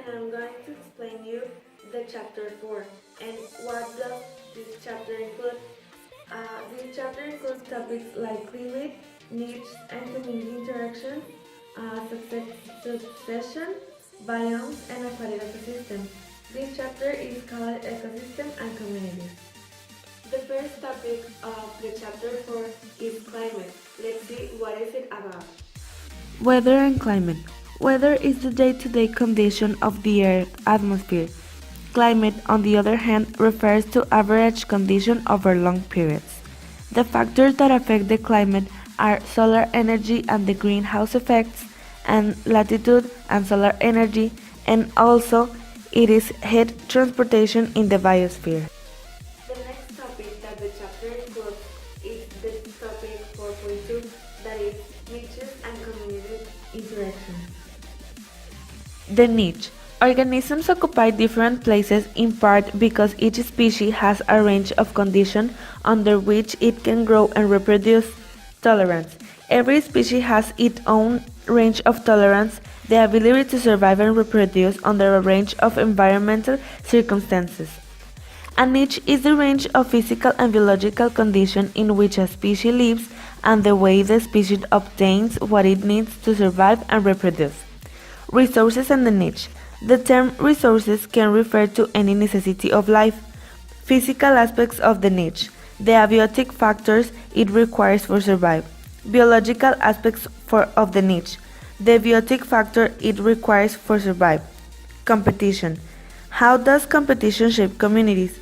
and I'm going to explain you the chapter 4 and what does this chapter include. This chapter includes topics like climate, niche and community interaction, succession, biomes, and aquatic ecosystems. This chapter is called Ecosystem and Communities. The first topic of the chapter 4 is climate. Let's see what is it about. Weather and climate. Weather is the day-to-day condition of the Earth's atmosphere. Climate, on the other hand, refers to average condition over long periods. The factors that affect the climate are solar energy and the greenhouse effects, and latitude and solar energy, and also it is heat transportation in the biosphere. The next topic that the chapter includes is the topic 4.2, that is niches and community interaction. The niche. Organisms occupy different places in part because each species has a range of conditions under which it can grow and reproduce. Tolerance. Every species has its own range of tolerance, the ability to survive and reproduce under a range of environmental circumstances. A niche is the range of physical and biological conditions in which a species lives and the way the species obtains what it needs to survive and reproduce. Resources and the niche. The term resources can refer to any necessity of life. Physical aspects of the niche. The abiotic factors it requires for survival. Biological aspects of the niche. The biotic factor it requires for survival. Competition. How does competition shape communities?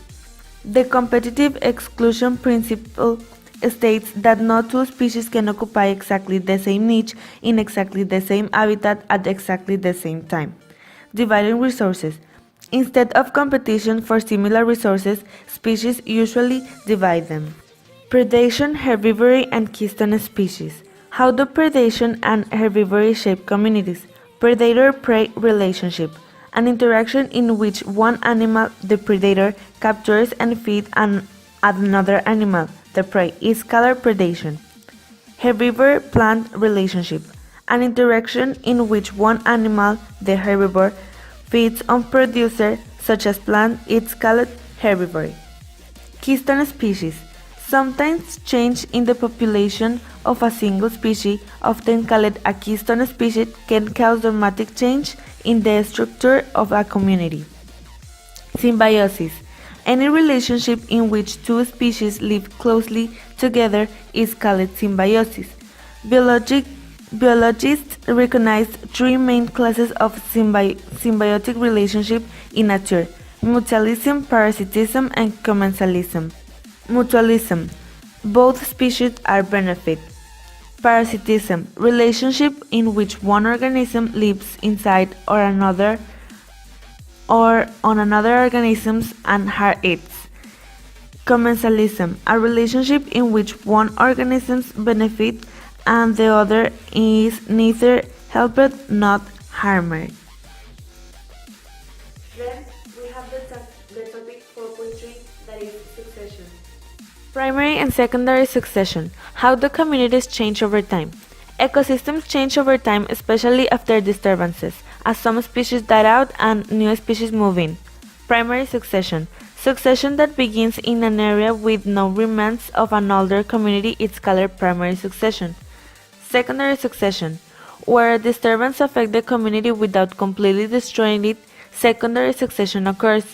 The competitive exclusion principle states that no two species can occupy exactly the same niche in exactly the same habitat at exactly the same time. Dividing resources. Instead of competition for similar resources, species usually divide them. Predation, herbivory, and keystone species. How do predation and herbivory shape communities? Predator-prey relationship. An interaction in which one animal, the predator, captures and feeds another animal, the prey, is called predation. Herbivore-plant relationship. An interaction in which one animal, the herbivore, feeds on producer, such as plant, is called herbivory. Keystone species. Sometimes change in the population of a single species, often called a keystone species, can cause dramatic change in the structure of a community. Symbiosis. Any relationship in which two species live closely together is called symbiosis. Biologists recognize three main classes of symbiotic relationship in nature: mutualism, parasitism, and commensalism. Mutualism. Both species are benefit. Parasitism. Relationship in which one organism lives inside or another or on another organisms and harm it. Commensalism. A relationship in which one organism benefits and the other is neither helped nor harmed. Then we have the topic 4.3, that is succession. Primary and secondary succession. How do communities change over time? Ecosystems change over time, especially after disturbances, as some species die out and new species move in. Primary succession. Succession that begins in an area with no remnants of an older community is called primary succession. Secondary succession. Where a disturbance affects the community without completely destroying it, secondary succession occurs.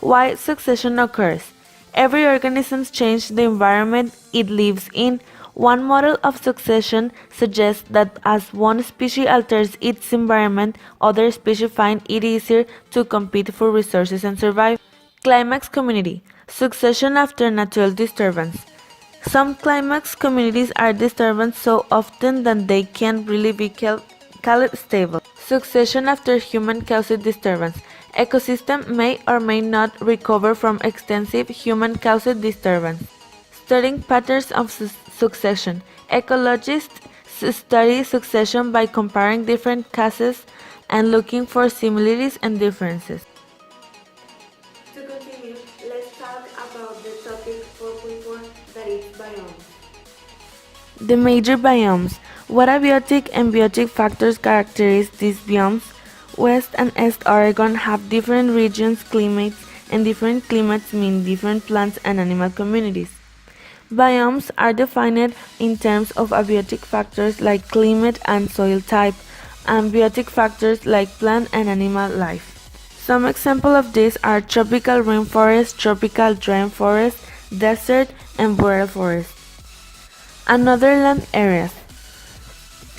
Why succession occurs? Every organism changes the environment it lives in. One model of succession suggests that as one species alters its environment, other species find it easier to compete for resources and survive. Climax community. Succession after natural disturbance. Some climax communities are disturbed so often that they can't really be called stable. Succession after human-caused disturbance. Ecosystem may or may not recover from extensive human-caused disturbance. Studying patterns of succession. Ecologists study succession by comparing different cases and looking for similarities and differences. To continue, let's talk about the topic 4.4, that is biomes. The major biomes. What abiotic and biotic factors characterize these biomes? West and East Oregon have different regions, climates, and different climates mean different plants and animal communities. Biomes are defined in terms of abiotic factors like climate and soil type, and biotic factors like plant and animal life. Some examples of these are tropical rainforest, tropical dry forest, desert, and boreal forest. Another land areas.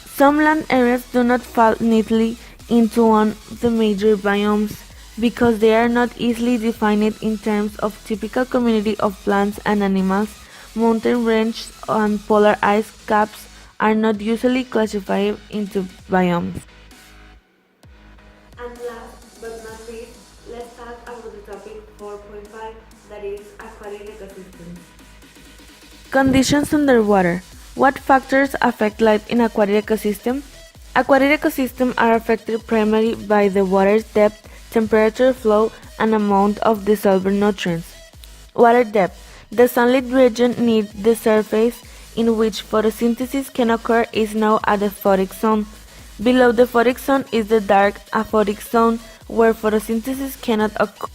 Some land areas do not fall neatly into one of the major biomes because they are not easily defined in terms of typical community of plants and animals. Mountain ranges and polar ice caps are not usually classified into biomes. And last but not least, let's talk about the topic 4.5, that is aquatic ecosystems. Conditions underwater. What factors affect life in aquatic ecosystem? Aquatic ecosystems are affected primarily by the water's depth, temperature, flow, and amount of dissolved nutrients. Water depth. The sunlit region near the surface in which photosynthesis can occur is known as the photic zone. Below the photic zone is the dark aphotic zone where photosynthesis cannot occur.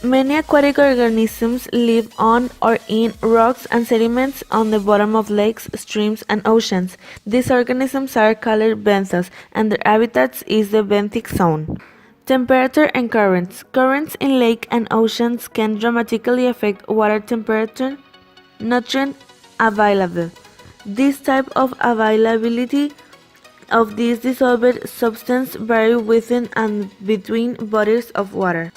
Many aquatic organisms live on or in rocks and sediments on the bottom of lakes, streams, and oceans. These organisms are called benthos, and their habitat is the benthic zone. Temperature and currents. Currents in lakes and oceans can dramatically affect water temperature, nutrient availability. This type of availability of this dissolved substance vary within and between bodies of water.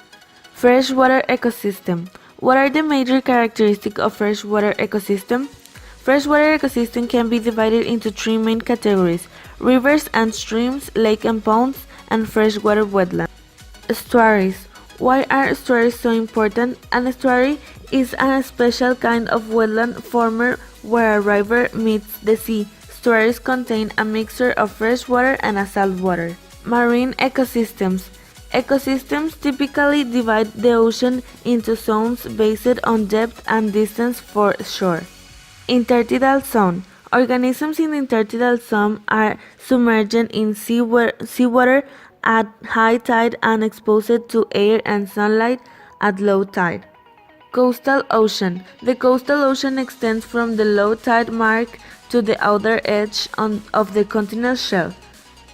Freshwater ecosystem. What are the major characteristics of freshwater ecosystem? Freshwater ecosystem can be divided into three main categories: rivers and streams, lakes and ponds, and freshwater wetlands. Estuaries. Why are estuaries so important? An estuary is a special kind of wetland former where a river meets the sea. Estuaries contain a mixture of fresh water and salt water. Marine ecosystems. Ecosystems typically divide the ocean into zones based on depth and distance from shore. Intertidal zone. Organisms in the intertidal zone are submerged in seawater at high tide and exposed to air and sunlight at low tide. Coastal ocean. The coastal ocean extends from the low tide mark to the outer edge of the continental shelf.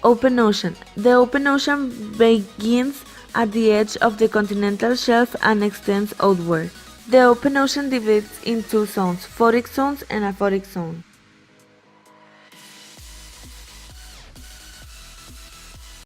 Open ocean. The open ocean begins at the edge of the continental shelf and extends outward. The open ocean divides in two zones, photic zones and aphotic zone.